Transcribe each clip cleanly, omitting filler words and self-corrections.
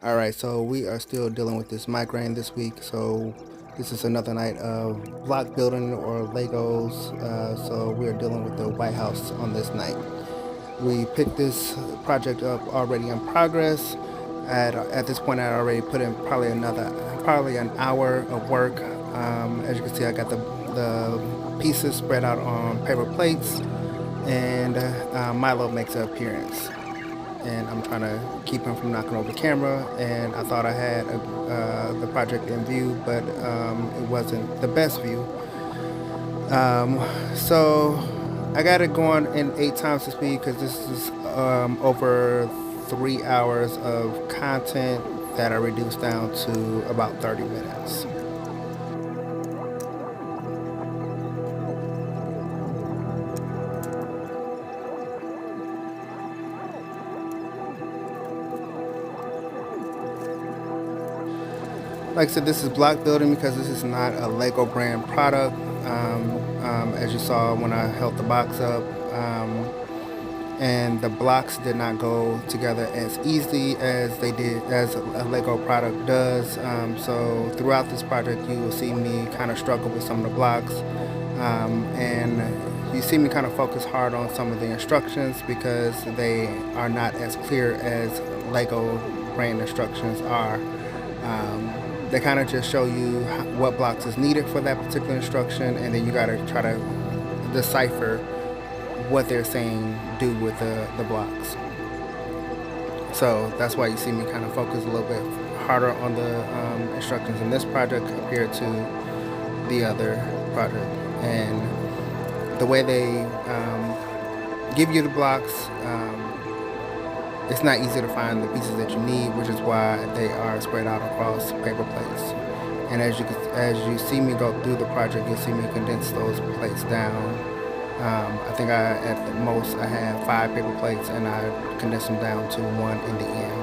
Alright, so we are still dealing with this migraine this week, so this is another night of block building or Legos, so we are dealing with the White House on this night. We picked this project up already in progress. At this point, I already put in probably an hour of work. As you can see, I got the pieces spread out on paper plates, and Milo makes an appearance. And I'm trying to keep him from knocking over the camera. And I thought I had the project in view, but it wasn't the best view. So I got it going in 8 times the speed because this is over 3 hours of content that I reduced down to about 30 minutes. Like I said, this is block building because this is not a Lego brand product. As you saw when I held the box up, and the blocks did not go together as easily as they did as a Lego product does. So throughout this project, you will see me kind of struggle with some of the blocks, and you see me kind of focus hard on some of the instructions because they are not as clear as Lego brand instructions are. They kind of just show you what blocks is needed for that particular instruction, and then you got to try to decipher what they're saying do with the blocks. So that's why you see me kind of focus a little bit harder on the instructions in this project compared to the other project. And the way they give you the blocks, it's not easy to find the pieces that you need, which is why they are spread out across paper plates. And as you see me go through the project, you'll see me condense those plates down. I think at the most I have 5 paper plates, and I condensed them down to 1 in the end.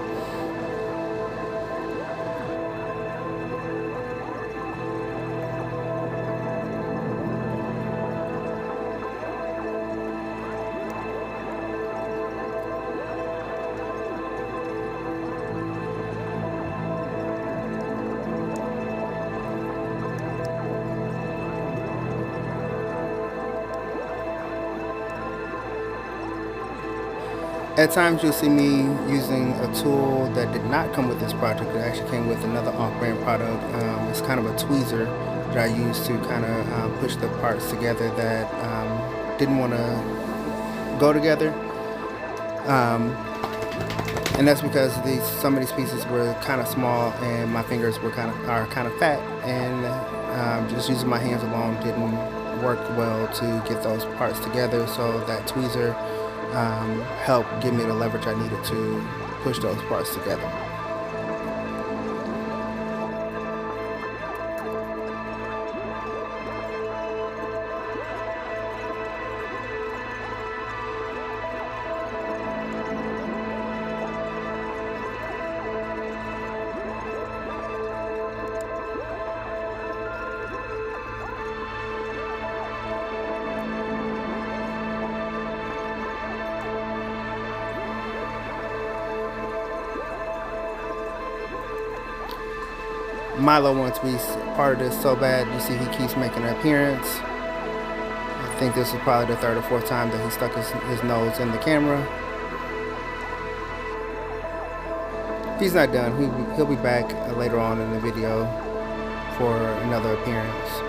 At times you'll see me using a tool that did not come with this project. It actually came with another off-brand product. It's kind of a tweezer that I use to kind of push the parts together that didn't want to go together. And that's because some of these pieces were kind of small, and my fingers are kind of fat, and just using my hands alone didn't work well to get those parts together. So that tweezer helped give me the leverage I needed to push those parts together. Milo wants to be part of this so bad. You see he keeps making an appearance. I think this is probably the 3rd or 4th time that he stuck his nose in the camera. He's not done. He'll be back later on in the video for another appearance.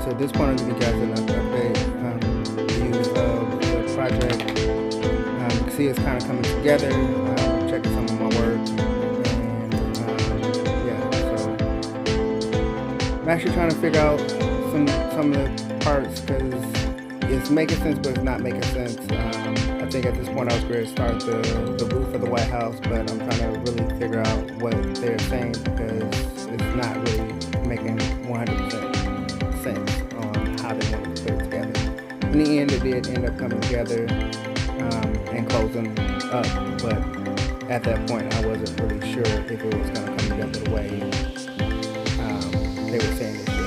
So at this point, I'll give you guys an update view of the project. You can see it's kind of coming together. Checking some of my work, and yeah. So I'm actually trying to figure out some of the parts because it's making sense, but it's not making sense. I think at this point I was ready to start the roof of the White House, but I'm trying to really figure out what they're saying because it's not really making 100% sense on how they want to put it together. In the end, it did end up coming together and closing up, but at that point I wasn't really sure if it was going to come together the way they were saying it should.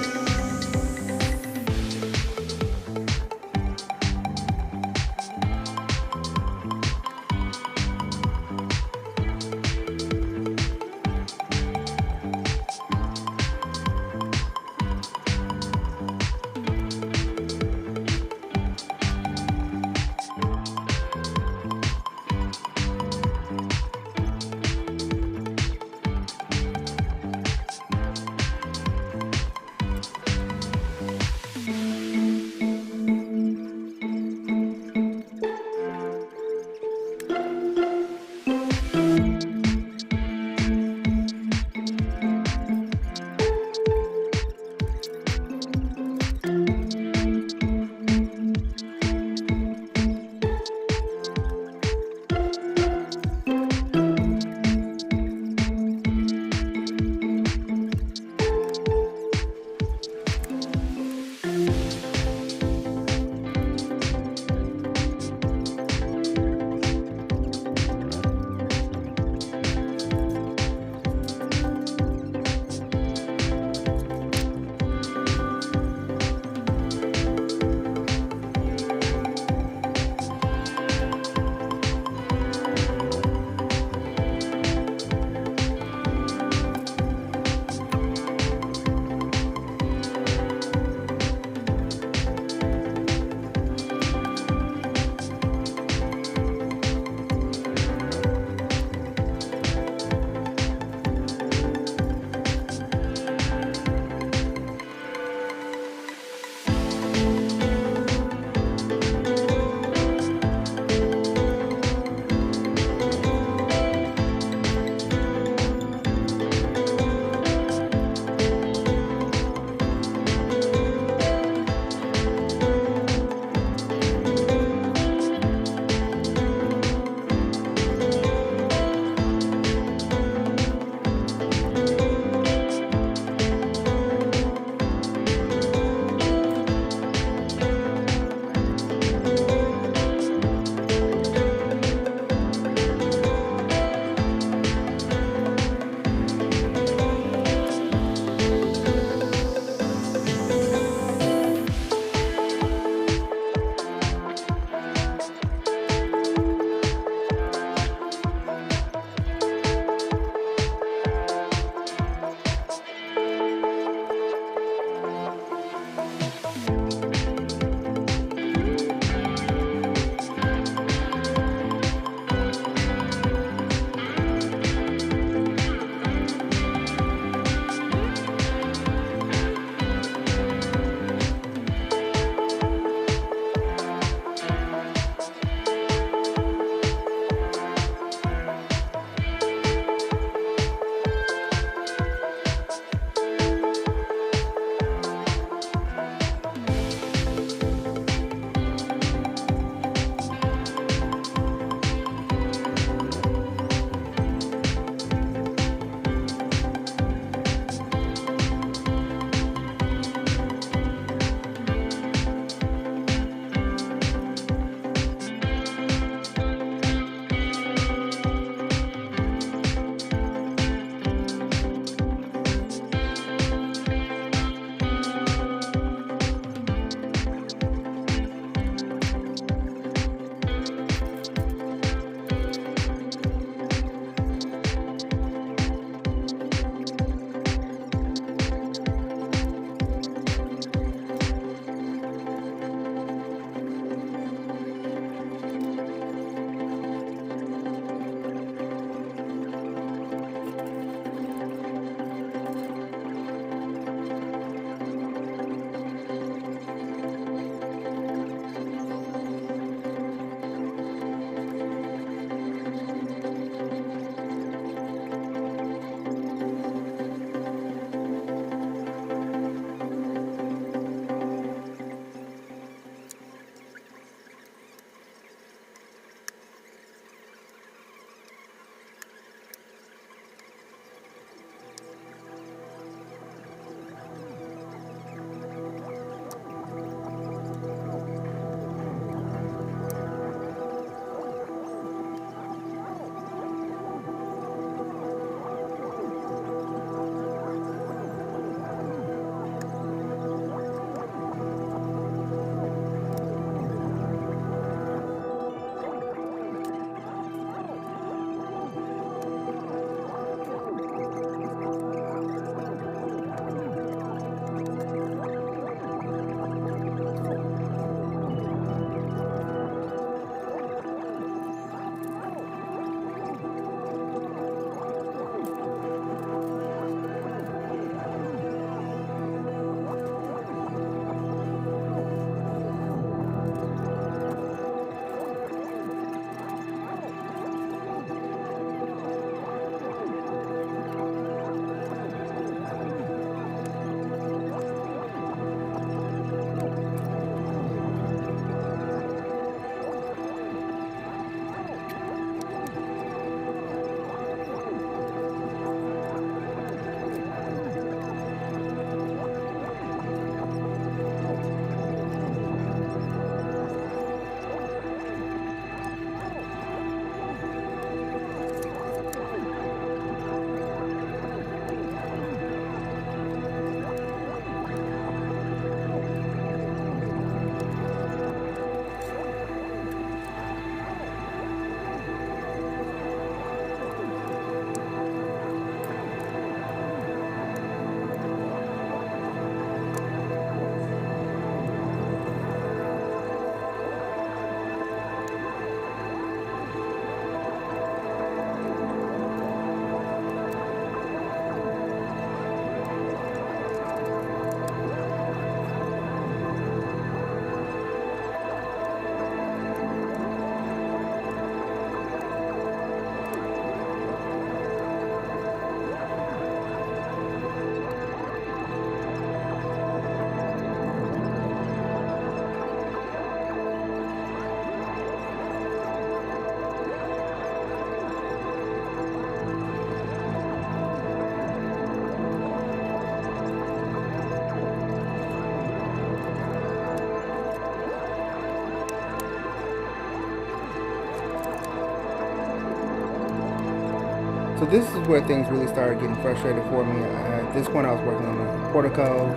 So this is where things really started getting frustrated for me. At this point, I was working on the portico,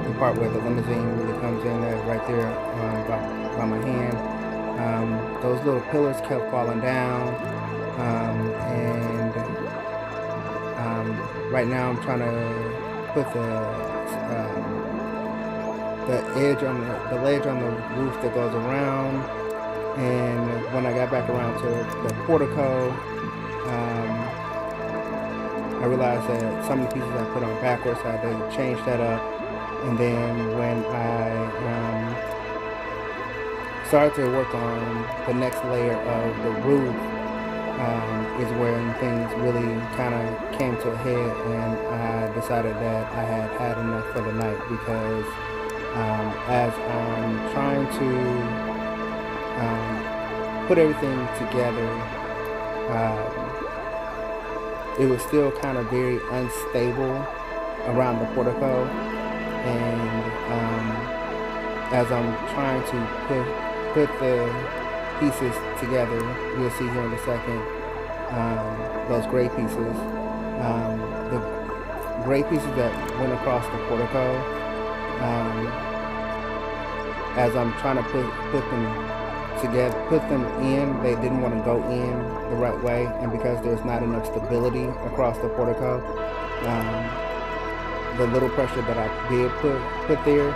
the part where the limousine really comes in, right there by my hand. Those little pillars kept falling down, and right now I'm trying to put the ledge on the roof that goes around. And when I got back around to the portico, I realized that some of the pieces I put on backwards, so I had to change that up. And then when I started to work on the next layer of the roof, is when things really kind of came to a head, and I decided that I had enough for the night, because as I'm trying to put everything together, it was still kind of very unstable around the portico, and as I'm trying to put the pieces together, you'll see here in a second, those gray pieces, the gray pieces that went across the portico, as I'm trying to put them together, put them in, they didn't want to go in the right way, and because there's not enough stability across the portico, the little pressure that I did put there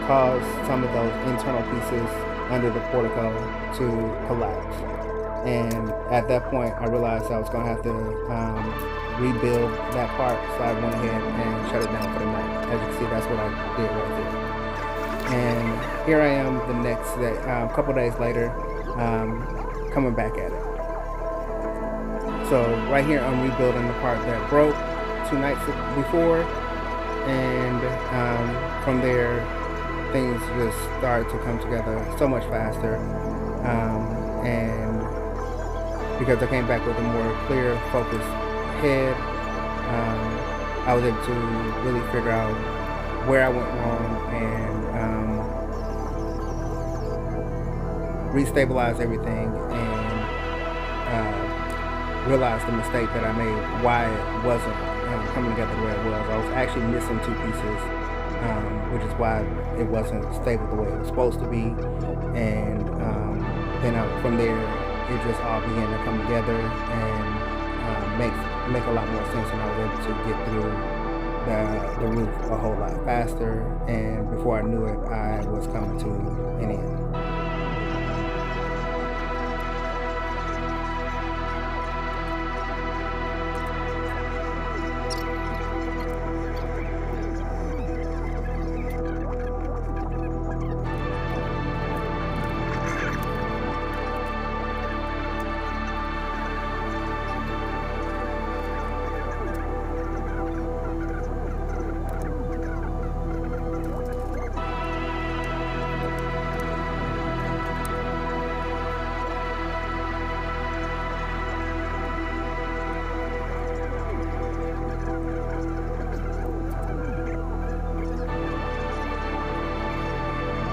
caused some of those internal pieces under the portico to collapse. And at that point, I realized I was going to have to rebuild that part, so I went ahead and shut it down for the night. As you can see, that's what I did right there. And here I am the next day, a couple days later, coming back at it. So right here, I'm rebuilding the part that broke 2 nights before, and from there, things just started to come together so much faster. And because I came back with a more clear, focused head, I was able to really figure out where I went wrong and restabilize everything, and realize the mistake that I made, why it wasn't coming together the way it was. I was actually missing 2 pieces, which is why it wasn't stable the way it was supposed to be. And then from there, it just all began to come together and make a lot more sense, and I was able to get through the roof a whole lot faster, and before I knew it, I was coming to an end.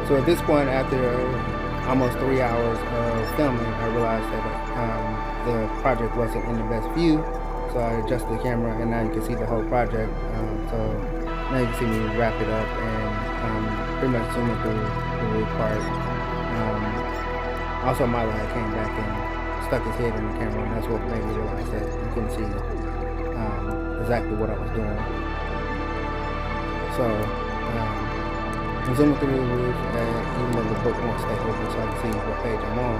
So at this point, after almost 3 hours of filming, I realized that the project wasn't in the best view. So I adjusted the camera, and now you can see the whole project. So now you can see me wrap it up and pretty much zoom through the roof part. Also, Milo had came back and stuck his head in the camera, and that's what made me realize that you couldn't see exactly what I was doing. So I'm zooming through the roof, even though the book won't stay open so I can see what page I'm on.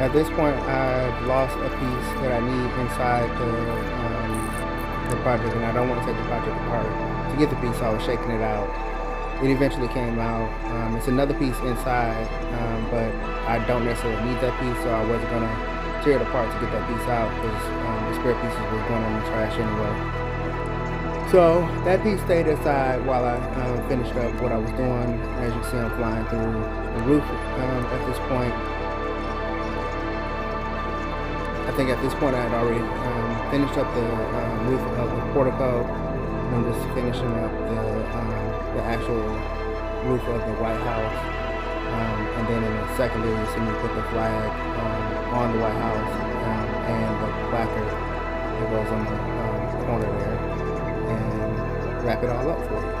At this point, I've lost a piece that I need inside the project, and I don't want to take the project apart. To get the piece, I was shaking it out. It eventually came out. It's another piece inside, but I don't necessarily need that piece, so I wasn't going to tear it apart to get that piece out, because the spare pieces were going in the trash anyway. So that piece stayed inside while I finished up what I was doing. As you can see, I'm flying through the roof at this point. I think at this point I had already finished up the roof of the portico. I'm just finishing up the actual roof of the White House. And then in the secondary, you see me put the flag on the White House and the placard that goes on the corner there, and wrap it all up for you.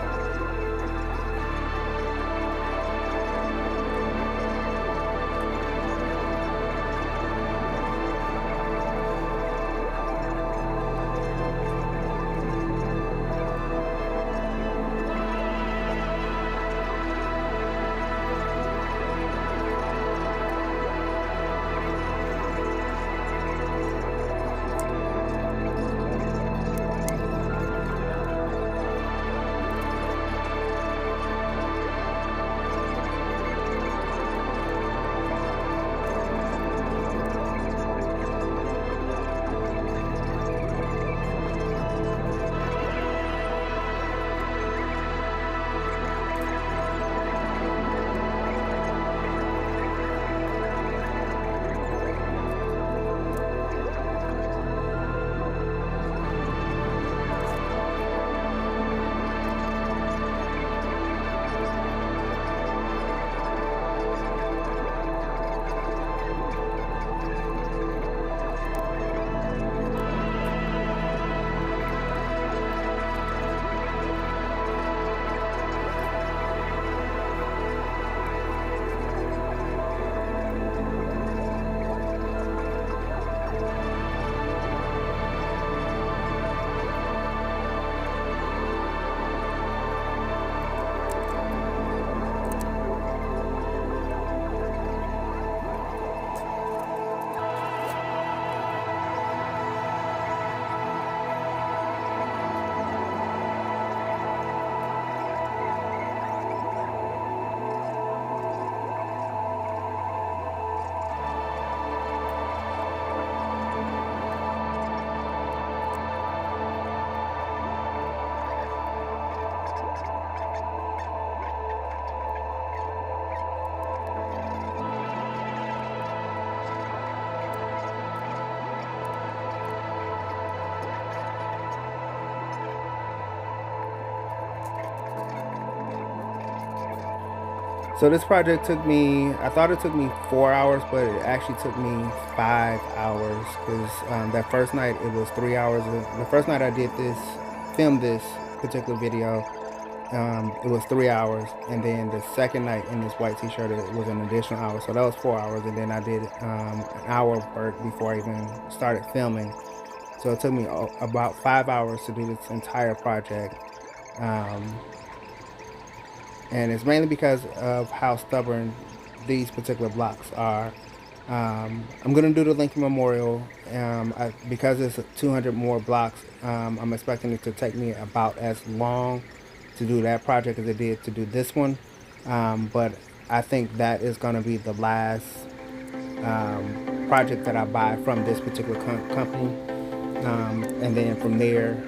So this project took me, I thought it took me 4 hours, but it actually took me 5 hours because that first night it was 3 hours. The first night I did this, filmed this particular video, it was 3 hours. And then the second night in this white t-shirt, it was an additional hour. So that was 4 hours. And then I did an hour of work before I even started filming. So it took me about 5 hours to do this entire project. And it's mainly because of how stubborn these particular blocks are. I'm going to do the Lincoln Memorial. Because it's 200 more blocks, I'm expecting it to take me about as long to do that project as it did to do this one. But I think that is going to be the last project that I buy from this particular company. And then from there,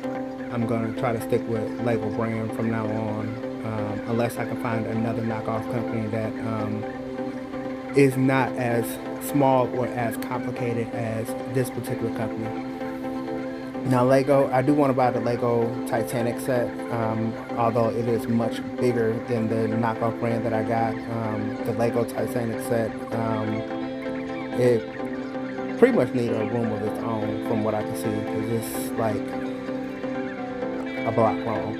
I'm going to try to stick with Lego brand from now on. Unless I can find another knockoff company that is not as small or as complicated as this particular company. Now Lego, I do want to buy the Lego Titanic set, although it is much bigger than the knockoff brand that I got. The Lego Titanic set, it pretty much needs a room of its own from what I can see, because it's like a block long.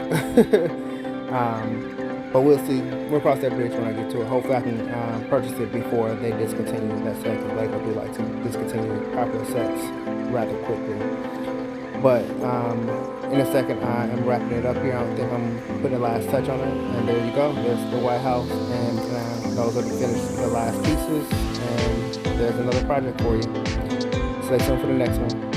But we'll see. We'll cross that bridge when I get to it. Hopefully I can purchase it before they discontinue that set, because Lego do like to discontinue popular sets rather quickly. But in a second, I am wrapping it up here. I don't think I'm putting the last touch on it. And there you go. There's the White House, and those are the last pieces. And there's another project for you. Stay tuned for the next one.